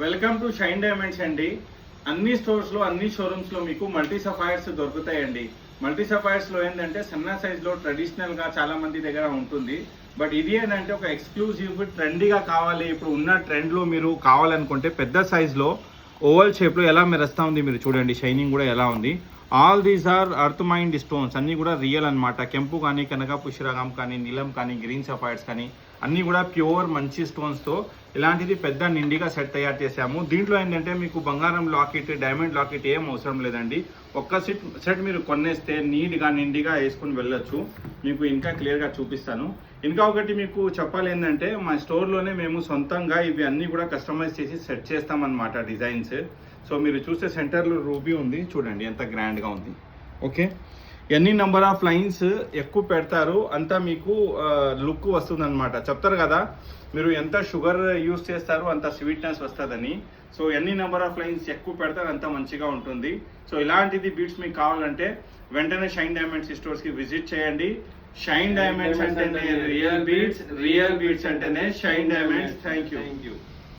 Welcome to shine diamonds అండి. అన్ని స్టోర్స్లో అన్ని షోరూమ్స్లో మీకు మల్టీ సఫైర్స్ దొరుకుతాయండి. మల్టీ సఫైర్స్లో ఏంటంటే సన్న సైజ్లో ట్రెడిషనల్గా చాలా మంది దగ్గర ఉంటుంది. బట్ ఇది ఏంటంటే ఒక ఎక్స్క్లూజివ్ ట్రెండీగా కావాలి. ఇప్పుడు ఉన్న ట్రెండ్లో మీరు కావాలనుకుంటే పెద్ద సైజ్లో ఓవల్ షేప్లో ఎలా మెరుస్తూ ఉంది మీరు చూడండి. షైనింగ్ కూడా ఎలా ఉంది. All these are earth mind stones, అన్నీ కూడా రియల్ అనమాట. కెంపు కానీ, కనక పుష్యరాగం కానీ, నీలం కానీ, గ్రీన్ సఫైర్స్ కానీ అన్నీ కూడా ప్యూర్ మంచి స్టోన్స్తో ఇలాంటిది పెద్ద నిండిగా సెట్ తయారు చేసాము. దీంట్లో ఏంటంటే మీకు బంగారం లాకెట్, డైమండ్ లాకెట్ ఏం అవసరం లేదండి. ఒక్క సెట్ మీరు కొనేస్తే నీట్గా నిండిగా వేసుకుని వెళ్ళొచ్చు. మీకు ఇంకా క్లియర్గా చూపిస్తాను. ఇంకా ఒకటి మీకు చెప్పాలి ఏంటంటే మా స్టోర్లోనే మేము సొంతంగా ఇవి అన్నీ కూడా కస్టమైజ్ చేసి సెట్ చేస్తామన్నమాట డిజైన్స్. సో మీరు చూస్తే సెంటర్లో రూబీ ఉంది చూడండి ఎంత గ్రాండ్గా ఉంది. ఓకే, ఎన్ని నెంబర్ ఆఫ్ లైన్స్ ఎక్కువ పెడతారు అంత మీకు లుక్ వస్తుందన్నమాట. చెప్తారు కదా మీరు ఎంత షుగర్ యూస్ చేస్తారు అంత స్వీట్నెస్ వస్తుందని. సో ఎన్ని నెంబర్ ఆఫ్ లైన్స్ ఎక్కువ పెడతారు అంత మంచిగా ఉంటుంది. సో ఇలాంటిది బీట్స్ మీకు కావాలంటే వెంటనే షైన్ డైమండ్స్ స్టోర్స్కి విజిట్ చేయండి. షైన్ డైమండ్స్ అంటేనే రియల్ బీట్స్, రియల్ బీట్స్ అంటేనే షైన్ డైమండ్స్. Thank you.